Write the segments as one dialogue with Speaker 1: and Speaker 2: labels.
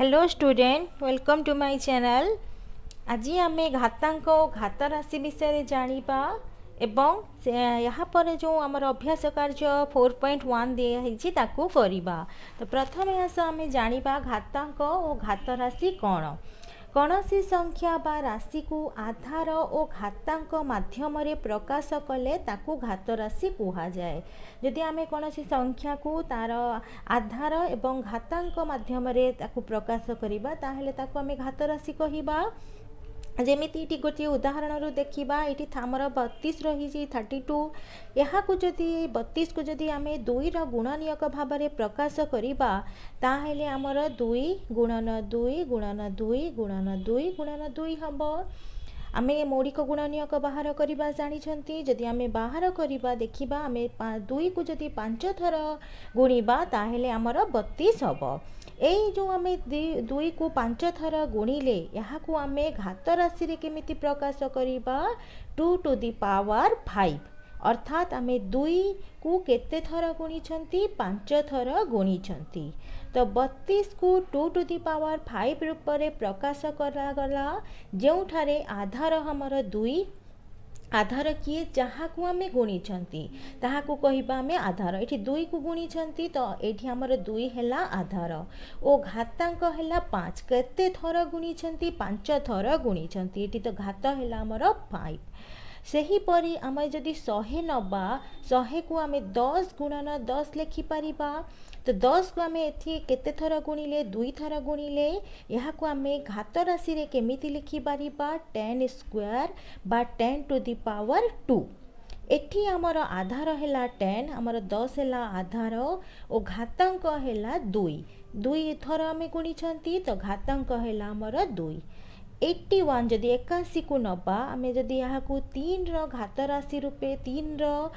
Speaker 1: Hello student, welcome to my channel. आज आम घातांक और घात राशि विषय जानिबा एवं यहाँ पर जो आमर अभ्यास कार्य 4.1 दिखाई ताकू करिबा। तो प्रथम आम जानिबा घातांक और घात राशि कौन। कौनसी संख्या बा राशि को आधार और घातांक माध्यम रे प्रकाश कले ताकू घात राशि कुहा जाए। जदि आमे कौनसी संख्या को तार आधार एवं घातांक माध्यम रे ताकू प्रकाश करिबा ताहेले ताकू आमे घात राशि कहिबा। जेमिति इटी गोटे उदाहरण रू देखिबा। इटी थामर 32 रही 32 यहाँ को जदि 32 को जदि आमे 2 रा गुणनीयक भाव में प्रकाश करिबा ताहेले आमर 2 गुणन 2 गुणन 2 गुणन 2 गुणन 2 हबो। आमे मौलिक गुणनीयक बाहर करबा जानिछंती। जदि आमे बाहर करबा देखिबा आमे 2 को जदि 5 थर गुणिबा ताहेले आमर 32 हबो। एई जो आमे 2 को 5 थर गुणिले यहाँ को आमे घात राशि रे केमिति प्रकाश करिबा 2 टू दी पावर 5 अर्थात आमे 2 को केते थर गुणिछंती 5 थर गुणिछंती। तो 32 को 2 टू दी पावर 5 रूप में प्रकाश करागला जोठारे आधार हमर 2 आधार किए जहाँ को आमे गुणिछंती ताहा को कहिबा आमे आधार। एठी 2 को गुणिछंती तो एठी हमर 2 हैला आधार ओ घातांक हैला 5 केते थर गुणिछंती 5 थर गुणिछंती। एठी तो घात हैला हमर 5। सही परी आमे जदि 100 नबा 100 को आमे 10 गुणन 10 लिखि पारिबा। तो 10 को आमे एथि केते थर गुणिले 2 थर गुणिले यहाँ को आमे घात राशि रे केमिति लिखि पारिबा 10 स्क्वायर बा 10 टू दी पावर 2। एठी आमर आधार हैला 10 आमर 10 हैला आधार और घातांक हैला 2 थर आमे गुणिछंती तो घातांक हैला आमर 2। 81 जदि 81 को नबा आमे जदि यहाँ को 3 रो घात राशि रूपे 3 रो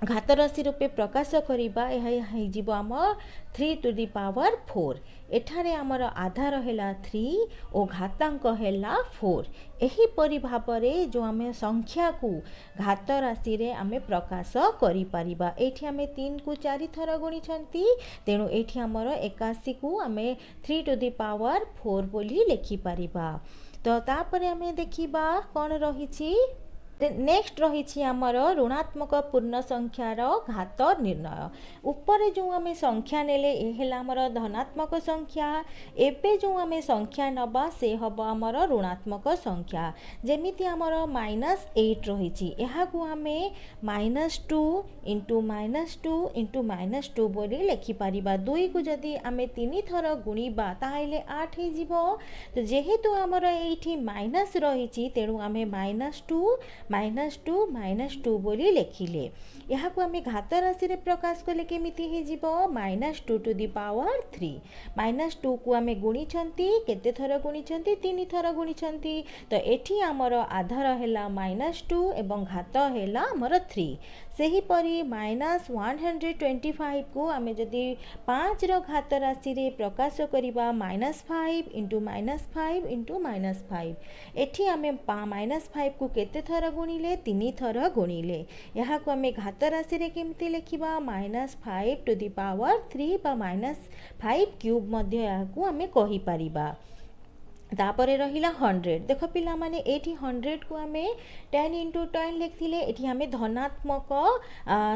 Speaker 1: घात राशि रूपे प्रकाश करिबा यह जीव आम 3 टू दी पावर 4। एठारे आमर आधार हैला 3 और घातांक हैला 4। एही परि भाबरे जो आमे संख्या को घात राशि रे आमे प्रकाश करि परिबा। एठी आमे 3 को 4 थर गुणिछंती तेणु एठी आमर 81 को आमे 3 टू दी पावर 4 बोली लिखि परिबा। तो तापरे आमे देखिबा कोन रहिछि। नेक्स्ट रही आमर ऋणात्मक पूर्ण संख्यार घात निर्णय। ऊपर जो आमे संख्या नेले ए आमर धनात्मक संख्या एबे जो आमे संख्या नबा से हम आमर ऋणात्मक संख्या। जेमिति आमर -8 रही यहाँ को आमे -2 इंटू -2 इंटू -2 बोली लिखिपर। 2 को जदि आमे 3 थर गुणिबा ताहेले 8 हो जिवो। तो जेहेतु आमर एठी माइनस रही तेणु आमे -2 बोली लिखिले। यहाँ को आमे घात राशि रे प्रकाश कले केमिति हे जिवो -2 टू दी पावर 3। -2 को आमे गुणिछंती केते थर गुणिछंती 3 थर गुणिछंती तो एठी आमर आधार हैला -2 एवं घात हैला आमर 3। सही परी -125 को आमे जदि 5 रो घात राशि रे प्रकाश करिबा -5 इंटू -5 इंटू -5 एठी आमे -5 को केते थर गुणिले 3 थर गुणिले। यहाँ को आमे घात राशि रे केमिति लिखिबा -5 टू दी पावर 3 बा -5 क्यूब मध्य यहाँ को आमे कहि परिबा। तापरे रहिला 100। देख पिला माने एठी 100 को आमे 10 इंटू 10 लिखिले एठी आमे धनात्मक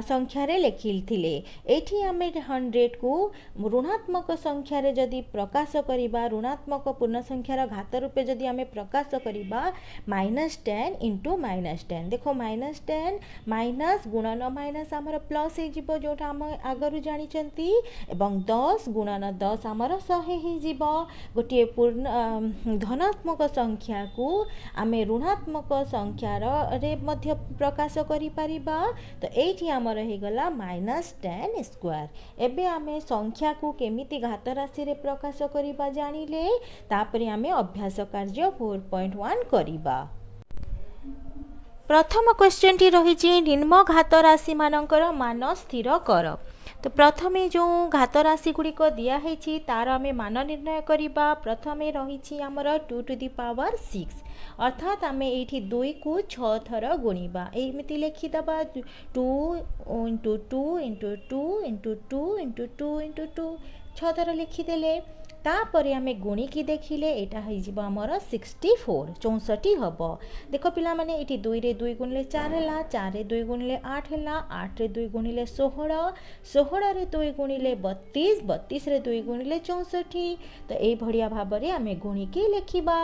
Speaker 1: संख्या रे लिखिले। एठी आमे 100 को ऋणात्मक संख्या रे जदि प्रकाश करिबा ऋणात्मक पूर्ण संख्यार घात रूपे जदि आमे प्रकाश करिबा -10 इंटू -10। देखो -10 माइनस गुणन माइनस आमर प्लस हे जिवो जोटा आम आगरु जानिचंती एवं 10 गुणन 10 आमर 100 हे जिवो। गोटे पूर्ण धनात्मक संख्या को आमे ऋणात्मक संख्यार रे मध्य प्रकाश करि परिबा। तो एठी आमर हे गला -10 स्क्वायर। एबे आमे संख्या को केमिति घात राशि रे प्रकाश करिबा जानिले तापरे आमे अभ्यास कार्य 4.1 करिबा। प्रथम क्वेश्चन टी रही निम्न घात राशि मानकर मान स्थिर कर। तो प्रथमे जो घात राशि गुड़िक दिखाई तार आमे मान निर्णय करिबा। प्रथमे रही आमर 2 टू दी पावर 6 अर्थात आमे एठी 2 को 6 थर गुणिबा। एमिति लिखिदबा 2 into 2 into 2 into 2 into 2 into 2 6 थर लिखिदेले। तापर आमे गुणिकी देखिले एटा हो जिवो हमर 64 64 हबो। देखो पिला माने एटी 2 रे 2 गुणिले 4 हैला, 4 रे 2 गुणिले 8 हैला, 8 रे 2 गुणिले 16, 16 रे 2 गुणिले 32, 32 रे 2 गुणिले 64। तो एई भड़िया भाबरे आमे गुणिकी लेखिबा।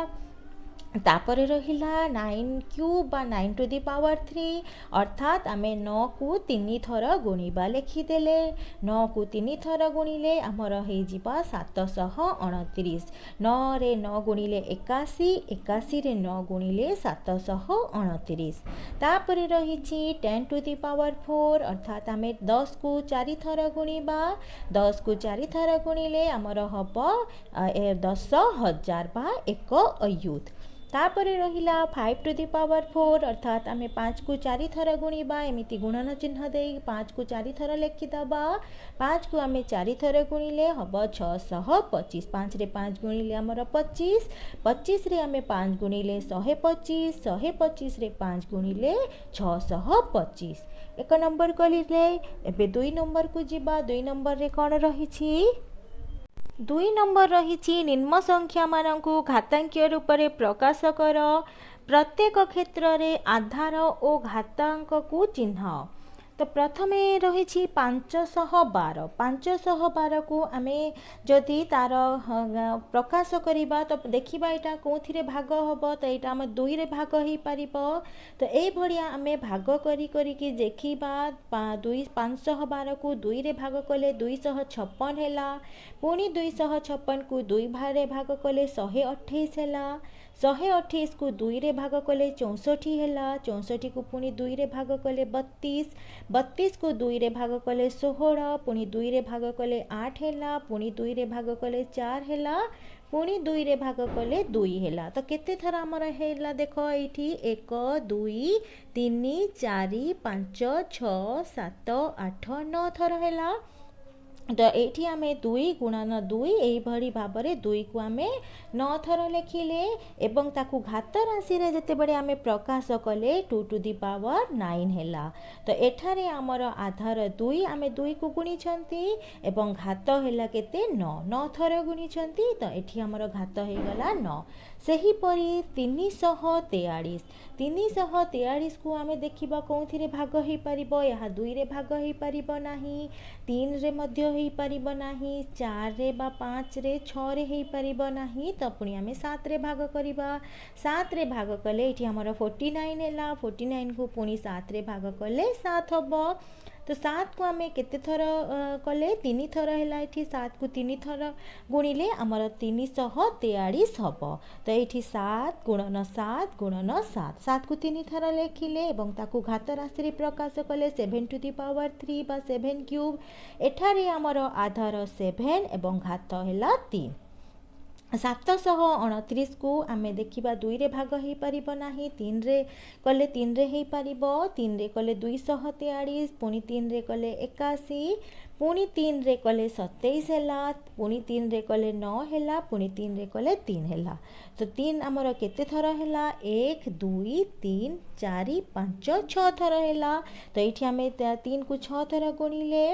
Speaker 1: तापर रहिला 9 क्यूब बा 9 टू दी पावर 3, अर्थात आमे 9 को 3 थर गुणिबा लेखिदेले। 9 को 3 थर गुणिले आमर हो जिबा 729। 9 रे 9 गुणिले 81, 81 रे 9 गुणिले 729। तापर रहिछि 10 टू दी पावर 4, अर्थात आमे 10 को 4 थर गुणिबा। 10 को 4 थर गुणिले आमर हबो 10,000 बा 1 अयुत। तापर रहिला 5 टू दी पावर 4, अर्थात आमे 5 को 4 थर गुणिबा। एमिति गुणन चिन्ह दे 5 को 4 थर लिखिदबा। 5 को आमे 4 थर गुणिले हबो 625। 5 रे 5 गुणिले आमर 25, 25 रे आमे 5 गुणिले 125, 125 रे 5 गुणिले 625। 1 नंबर कलिले। एबे 2 नंबर को जिबा। 2 नंबर रे कोन रहिछि? 2 नंबर रही निम्न संख्या मानकु घातांकीय रूप में प्रकाश कर। प्रत्येक क्षेत्र में आधार और घातांक को चिन्ह। तो प्रथमे रही 512। 512 को आमे जदि तार प्रकाश करिबा तो देखिबा एटा कोथिरे भाग हबो। तो एटा हम 2 रे भाग ही पारिबो। तो एई भड़िया आमे भाग करी करी कि देखिबा 512 को 2 रे भाग कले 256 हैला। पुणी 256 को 2 भारे भाग कले 128 हैला। 128 को 2 रे भाग कले 64 हैला। 64 को पुणी 2 रे भाग कले 32, 32 को 2 रे भाग कले 16, पुणी 2 रे भाग कले 8 हैला। पुणी 2 रे भाग कले 4 हैला। पुणी 2 रे भाग कले 2 हैला। तो केते थर हमर हैला देखो एठी 1 2 3 4 5 6 7 8 9 थर हैला। तो एठी आमे 2 गुणन 2 एई भड़ी भाबरे 2 को आमे 9 थर लेखिले एवं ताकू घात राशि रे जते बडे आमे प्रकाश कले 2 टू दी पावर 9 हैला। तो एठारे हमर आधार 2 आमे 2 को गुणी छंती एवं घात हैला केते 9 9 थर गुणी छंती। तो एठी हमर घात हे गला 9। सही परी 343, 343 को आमे देखिबा कोथिरे भाग हे परिबो। यहा 2 रे भाग हे परिबो नाही, 3 रे मध्य हे परिबो नाही, 4 रे बा 5 रे 6 रे हे परिबो नाही। तो पुणी आमे 7 रे भाग करिबा। 7 रे भाग कले एठी हमर 49 हैला। 49 को पुणी 7 रे भाग कले 7 हबो। तो 7 को आमे केते थर कले 3 थर हैला। एठी 7 को 3 थर गुणिले हमर 343 हबो। तो एठी 7 गुणन 7 गुणन 7, 7 को 3 थर लेखिले एवं ताकू घात राशि रे प्रकाश कले 7 टू दी पावर 3 बा 7 क्यूब। एठारे हमर आधार 7 एवं घात हैला 3। 729 को आमे देखिबा 2 रे भाग हे परिबो नाही, 3 रे कले 3 रे हे परिबो। 3 रे कले 243, पुणी 3 रे कले 81, पुणी 3 रे कले 27 हैला। पुणी 3 रे कले 9 हैला। पुणी 3 रे कले 3 हैला। तो 3 हमर केते थर हैला 1 2 3 4 5 6 थर हैला। तो एठी आमे 3 को 6 थर गुणिले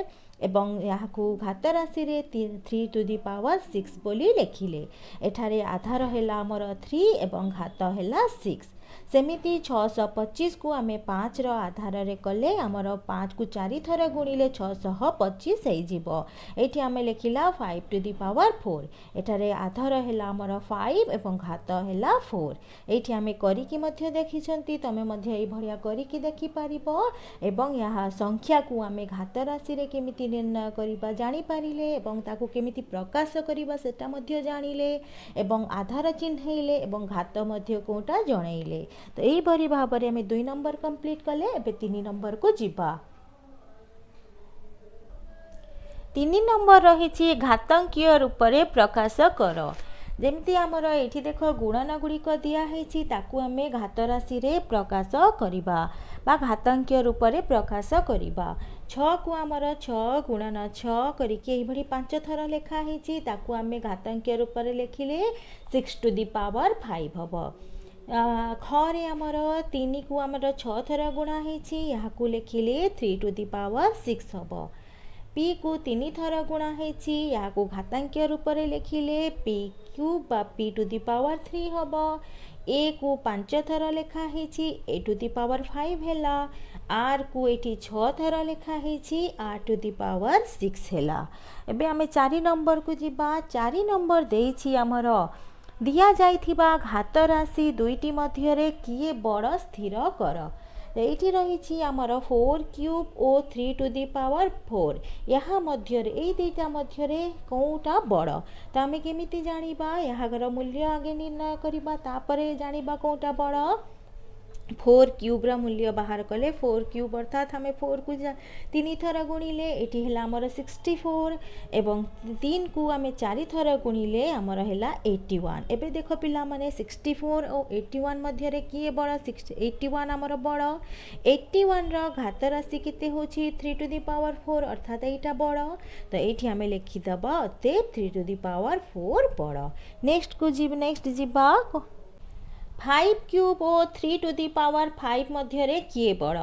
Speaker 1: एवं यहाँ को घात राशि रे 3 टू दी पावर 6 बोली लेखिले। एठारे आधार हैला हमर 3 एवं घात हैला 6। सेमिति 625 को आमे 5 रो आधार रे कले हमर 5 को 4 थर गुणिले 625 हे जिवो। एठी आमे लेखिला 5 टू दी पावर 4। एठारे आधार हैला हमर 5 एवं घात हैला 4। एठी आमे करिकि मध्य देखिछंती, तमे मध्य एई भड़िया करिकि देखि पारिबो एवं यहाँ संख्या को आमे घात राशि रे केमिति निर्णय करिबा जानि पारिले एवं ताकू केमिति प्रकाश करिबा सेटा मध्य जानिले एवं आधार चिन्हैले एवं घात मध्य कोटा जणैले। तो यही भरी भाबरे हमें 2 नंबर कंप्लीट कले। एबे 3 नंबर को जिबा। 3 नंबर रही घातांकीय रूप में प्रकाश कर। जेमती आमर एठी देख गुणन गुड़िक दिखाई ताकू आमे घात राशि रे प्रकाश करिबा बा घातांकीय रूप में प्रकाश करिबा। 6 को आमर 6 गुणन 6 करिके एही भली 5 थर लेखा हेची ताकू आमे घातांकीय रूप में लेखिले 6 टू दी पावर 5 हबो। खरे आमर 3 को आमर 6 थर गुणा हेची याकू लेखिले 3 टू दी पावर 6 हबो। पी को 3 थर गुणा होती या घातांकीय रूप में लिखिले पी क्यूब बा पी टू दी पावर 3 हम। ए को 5 थर लिखाही ए टू दी पावर 5 है। आर को ये 6 थर लिखाही आर टू दी पावर 6 है। एबे आमे 4 नंबर को जीवा। 4 नंबर देइछि आमर दिया जाइथिबा घात राशि दुईटी मध्यरे किए बड़ स्थिर कर। ये रही आमर 4 क्यूब ओ 3 टू दी पावर 4 यहाँ मध्य दुईटा मध्य कौटा बड़ तो आम केमी जाना यहाँ मूल्य आगे निर्णय करवा तापर जाना कौटा बड़ 4 क्यूब मूल्य बाहर कले 4 क्यूब अर्थात आम 4 को 3 थर गुणिले ये है आमर 64 एवं 3 को आम 4 थर गुणिले आमर है 81। एबे देख पिला माने 64 और 81 मध्य किए बड़ 81 आमर बड़ 81 घात राशि केते होची 3 टू दी पावर 4 अर्थात यहाँ बड़ तो ये आम लिखिदबा अतएव 3 टू दी पावर 4 बड़। नेक्स्ट जीवा 5 क्यूब और 3 टू दी पावर 5 मध्य किए बड़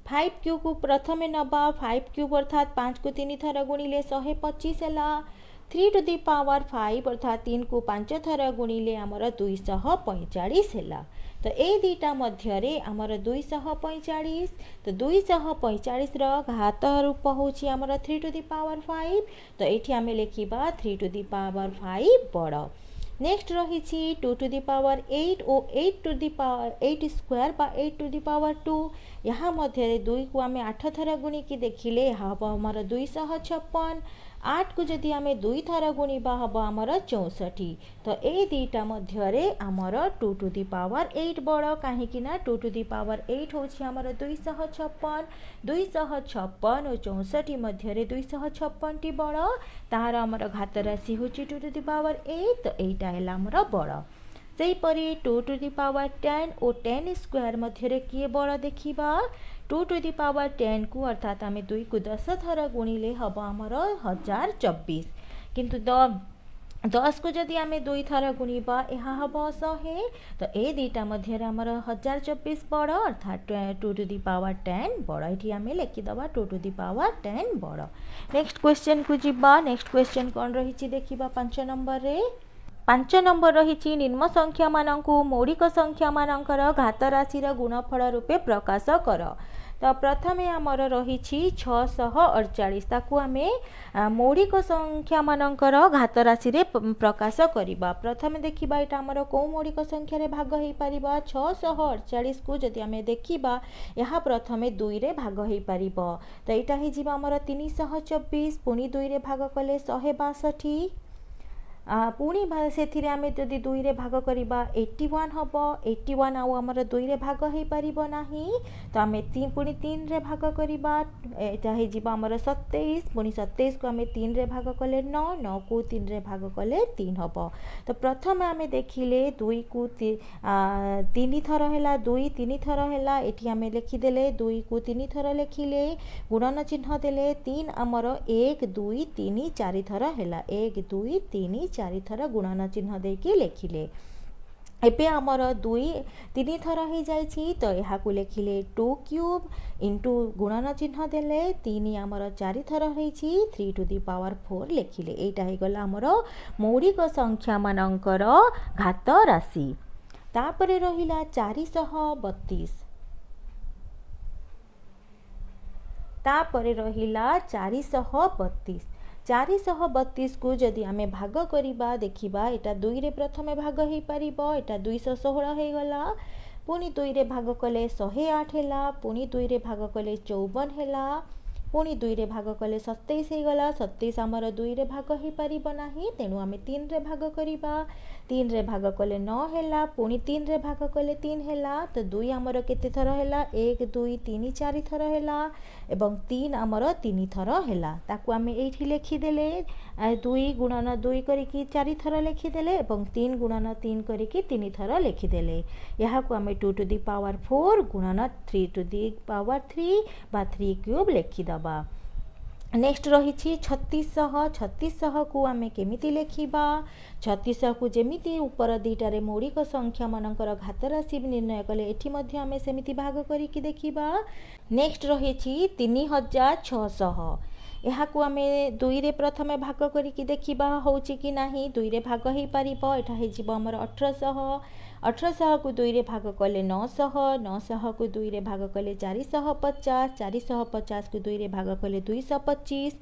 Speaker 1: 5 क्यूब को प्रथमे नबा 5 क्यूब अर्थात 5 को 3 थर गुणिले 125 है। 3 टू दी पावर 5 अर्थात 3 को 5 थर गुणिले आमर 245 है। तो ये दुईटा मध्य आमर 245 तो 245 घात रूप होची आमर 3 टू दी पावर 5 तो ये आम लिखा 3 टू दी पावर 5 बड़। नेक्स्ट रही 2 टू दी पावर 8 और 8 टू दी पावर 8 स्क्वायर बा 8 टू दी पावर 2 यहाँ मध्य 2 को आम 8 थर गुणिकी देखिले हम आमर 256 8 को जदि आम 2 थर गुणा हम आमर 64 तो ये दुईटा मध्य आमर 2 टू दी पावर 8 बड़ कहीं 2 टू दी पावर 8 हूँ आमर 256 256 और 64 मध्य 256 टी बड़ तार आमर घात राशि हूँ 2 टू दी पावर 8 तो यहाँ है आमर बड़। सेहीपरि 2 टू दी पावर 10 और 10 स्क्वायर मध्य किए बड़ देखा 2 टू दी पावर 10 को अर्थात आम 2 को 10 थर गुणिले हम आमर 1024 किंतु 10 को जदि आम 2 थर गुणा यहाँ हम 100 तो ये दुईटा मध्य आमर 1024 बड़ अर्थात 2 टू दी पावर 10 बड़ ये आम लिखिदबा 2 टू दी पावर 10 बड़। नेक्स्ट क्वेश्चन को जीवा। नेक्स्ट क्वेश्चन कौन रही देखा 5 नंबर रे 5 नंबर रही निम्न संख्या मानकु मौलिक संख्या मानकर घात राशि गुणफल रूपे प्रकाश कर। तो प्रथमे आमर रही 648 ताकू आम मौलिक संख्या मानकर घात राशि प्रकाश करवा। प्रथमे देखा यहाँ आमर कौ मौलिक संख्यार भाग हो पार 648 को जदि आम देखा यहाँ प्रथमे 2 रे भाग हो पार तो यहाँ हो आमर 324 पुणी 2 रे भाग कले 162 पुणी से आम जदि 2 रे भाग करवा 81 हम 81 आमर 2 रे भाग हो पार ना तो आम पुणी 3 रे भाग करवा यहाँ हो आमर 27 पुणी 27 को आम 3 रे भाग कले 9 9 को 3 रे भाग कले 3 हम। तो प्रथम आम देखिले 2 को 3 थर है 2 3 थर है ये आम लिखिदेले 2 को 3 थर लिखिले गुणन चिन्ह देले 3 आमर 1 2 3 4 थर है 1 2 3 4 थर गुणन चिन्ह देकी लिखिले। एबे आमर 2 3 थर हो जाइछि तो यहाँ को लिखिले 2 क्यूब इंटू गुणन चिन्ह देले 3 आमर 4 थर होइछि 3 टू दी पावर 4 लिखिले एटा हो गला आमर मौलिक संख्या मानकर घात राशि। तापरे रहिला 432 तापरे रहिला 432 432 को जदि आम भाग करवा देखा यहाँ 2 रे प्रथमे भाग हो पार यहाँ 216 हो गला पुणी 2 रे भाग कले 108 है पुणी 2 रे भाग कले 54 है पुणी 2 रे भाग कले 27 हो गला 27 आमर 2 रे भाग हो पार ना तेणु आम 3 रे भाग करवा 3 रे भाग कले 9 है पुणी 3 रे भाग कले 3 है तो 2 आमर केते थर है 1 2 3 4 थर है एवं 3 आमर 3 थर है ताकू आम ये लिखिदेले 2 गुणन 2 करिकी 4 थर लिखिदेले एवं 3 गुणन 3 करिकी 3 थर लिखिदेले यहाँ को आम 2 टू दी पावर 4 गुणन 3 टू दी पावर 3 बा 3 क्यूब लिखिदबा। नेक्स्ट रही 3600 को आम केमिति लेखिबा 3600 को जेमिति ऊपर दुईटारे मौलिक संख्या मानकर घात राशि निर्णय कले एठी मध्य आम सेमिति भाग करिकी देखिबा। नेक्स्ट रही 3600 यहाँ को आम दुई रे प्रथमे भाग करिकी देखिबा होउची कि नाही। दुई रे भाग हो पारिबो। एटा हे जिवो हमर 1800 1800 को दुई रे भाग कले 900 900 को दुई रे भाग कले 450 450 को दुई रे भाग कले 225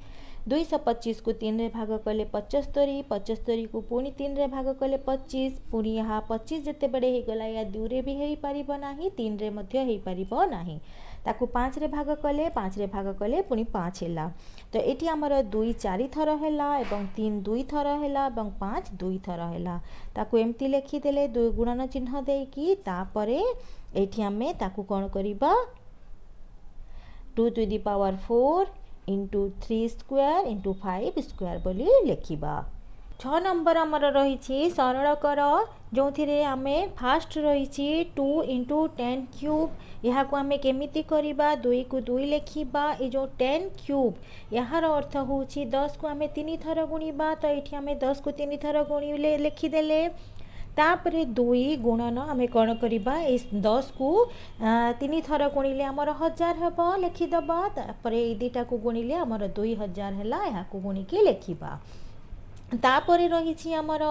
Speaker 1: 225 को 3 रे भाग कले 75 75 को पुणी 3 रे भाग कले 25 पुणी यहाँ 25 जिते बड़े हो गला या 2 रे भी हो पारिबो नाही 3 रे मध्य हो पारिबो नाही। ताकू 5 रे भाग कले 5 रे भाग कले पुणी 5 हैला। तो एटी हमर 2 4 थर हैला एवं 3 2 थर हैला एवं 5 2 थर हैला। ताकू एमती लिखि देले 2 गुणन चिन्ह देकी तापरे एठी हमें ताकू कोन करिबा 2 to the power 4 into 3 square into 5 square बोली लिखिबा। 6 नंबर आमर रही सरल कर जो थे आम फास्ट रही 2 इंटू 10 क्यूब। यहाँ को आम केमिति करिबा 2 को 2 लिखिबा। ये जो 10 क्यूब यार अर्थ हूँ 10 को आम 3 थर गुणिबा। तो ये आम 10 को 3 थर गुणिले लिखिदेले तापरे 2 गुणन आम कौन करवा 10 को 3 थर गुणिले आमर 1000 हम लिखिदबा। तापर ये दुटा को गुणिले आमर 2000 है यहाँ को गुणिकी लिखिबा। तापरे रही आमर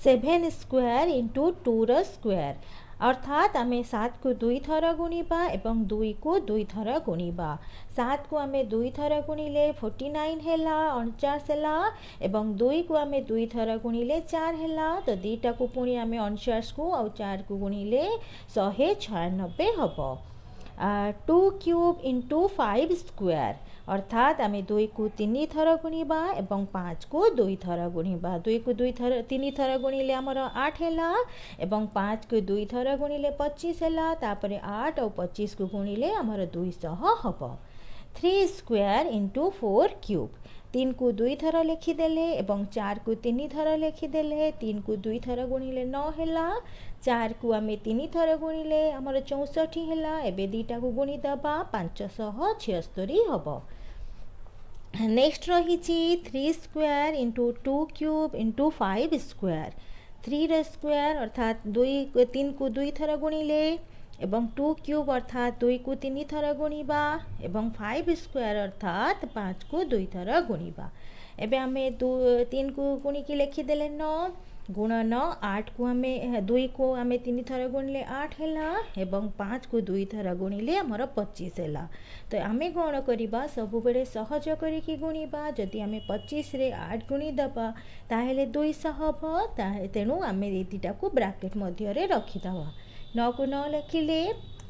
Speaker 1: 7 स्क्वायर इंटू 2 र स्क्वायर अर्थात आम 7 को 2 थर गुणिबा एवं 2 को 2 थर गुणिबा। 7 को आम 2 थर गुणिले 49 हैला 49 हैला एवं 2 को आम 2 थर गुणिले 4 हैला। तो दीटा को पुणी आम 49 को और 4 को गुणिले 196 हम। 2 क्यूब इंटू 5 स्क्वायर अर्थात आम 2 को 3 थर गुणिबा एवं 5 को 2 थर गुणिबा। 2 को 2 थर 3 थर गुणिले आमर 8 हैला एवं 5 को 2 थर गुणिले 25 हैला। तापरे 8 और 25 को गुणिले आमर 200 हम। 3 स्क्वायर इंटू 4 क्यूब 3 को 2 थर लिखिदेले एवं 4 को 3 थर लिखिदेले। 3 को 2 थर गुणिले 9 हैला 4 को आम 3 थर गुणिले आमर 64 हैला। एबे दीटा को गुणिदबा 576 हम। नेक्स्ट रही 3 square into 2 cube into 5 square 3 र स्क्वायर अर्थात 3 को 2 थर गुणिले एवं 2 क्यूब अर्थात 2 को 3 थर गुणिबा एवं 5 स्क्वायर अर्थात 5 को 2 थर गुणिबा। एबे आमे 3 को गुणिकी लिखिदेले 9 गुणन 8 को आम 2 को आम 3 थर गुणिले 8 हैला एवं 5 को 2 थर गुणिले आमर 25 हैला। तो आम कौन करवा सब बेले सहज करिकी गुणिबा। जदि आम 25 रे 8 गुणिदबा ताहेले 200 हम। तेणु आम दीटा को ब्राकेट मध्य रखिदबा। 9 को 9 लिखिले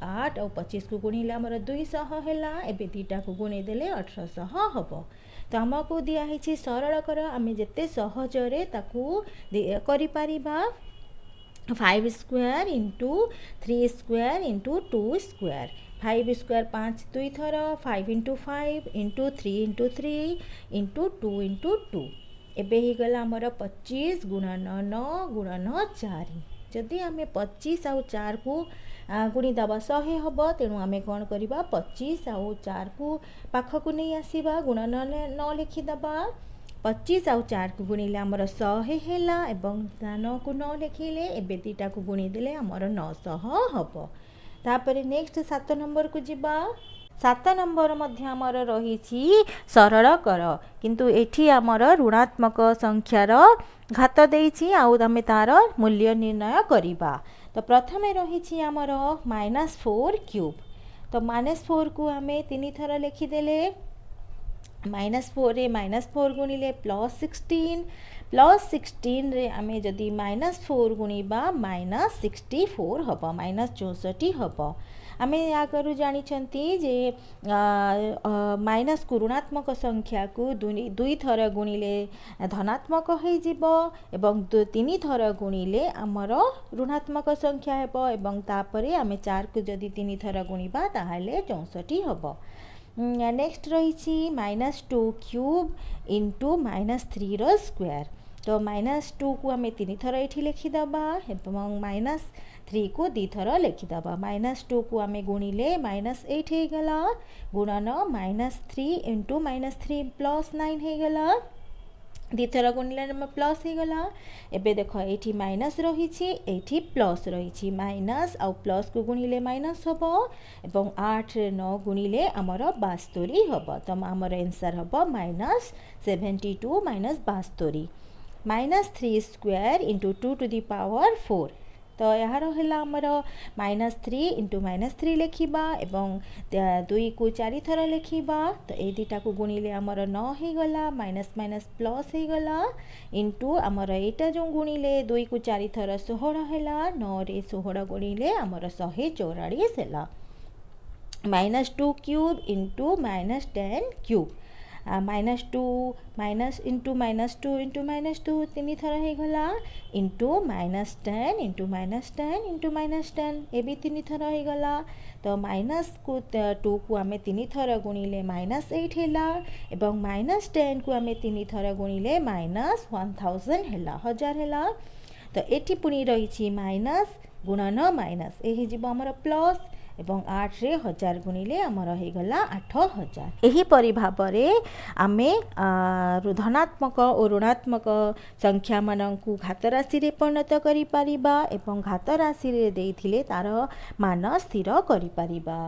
Speaker 1: 8 और 25 को गुणिले आमर 200 हैला। एबे दीटा को गुणिदेले 1800 हम। तो आमको दिखाई सरल कर आम जिते सहजरे ताकू करि Paribas 5 square into 3 square into 2 square 5 square 5 2 थर 5 into 5 into 3 into 3 into 2 into 2 एबे ही गला आमर 25 गुणन 9 गुणन 4। जदि आम 25 आउ 4 को गुणिदबा 100 हम। तेणु आम कौन करवा 25 आउ 4 को पाखक नहीं आसवा गुणन 9 लिखिदबा। 25 आउ 4 को गुणिले आमर 100 हैला एवं 9 को 9 लिखिले एबे दीटा को गुणिदेले आमर 900 हम। तापरे नेक्स्ट 7 नंबर को जिबा। 7 नंबर मध्य आमर रही सरल कर किंतु एठी आमर ऋणात्मक संख्यार घात देइछि आउ आमे तार मूल्य निर्णय करिबा। तो प्रथमे रही आमर -4 क्यूब। तो -4 को आम 3 थर लिखिदेले -4 रे -4 गुणिले +16 रे आम जदि -4 गुणिबा -64 हम -64 हम। आम या करू जानिछंती जे माइनस को ऋणात्मक संख्या को 2 थर गुणिले धनात्मक हो जिवो एवं 3 थर गुणिले आमर ऋणात्मक संख्या हेबो एवं तापरे आम 4 को जदि 3 थर गुणिबा ताहाले 64 हेबो। नेक्स्ट रही -2 क्यूब इंटू -3 रो स्क्वायर। तो -2 को आम 3 थर ये लिखिदबा एवं -3 को 2 थर लिखिदबा। -2 को आम गुणिले -8 हो गला गुणन -3 इंटू -3 +9 हो गला द्विथर गुणिले प्लस हो गला। एबे देख ये माइनस रही ये प्लस रही माइनस आउ प्लस को गुणिले माइनस हम एवं 8 रे 9 गुणिले आमर 72 हम। तो आमर आंसर हम -72 minus 72 -3 square into 2 to the power 4। तो यार आमर -3 इंटू -3 लिखा एवं 2 को 4 थर लिखा। तो ये दुटा को गुणिले आमर 9 हो गला माइनस माइनस प्लस हो गला इंटू आमर यहाँ जो गुणिले 2 को 4 थर 16 है 9 रे 16 गुणिले आमर 144 है -2 cube into -10 cube -2 minus into -2 into -2 तीन थर हो गला इंटू -10 इंटू -10 इंटू -10 ये भी तीन थर हो गला। तो माइनस को 2 को आम तीन थर गुणिले -8 है एवं -10 को आम तीन थर गुणिले -1000 है 1000 है। तो ये पुणी रही माइनस गुणन माइनस ये आमर प्लस एवं 8 रे 1000 गुणिले आमर हो गला 8000। एहीपरि भाबरे आमे धनात्मक और ऋणात्मक संख्या मानकु घात राशि रे परिणत करि पारिबा एवं घात राशि रे देइथिले तार मान स्थिर करि पारिबा।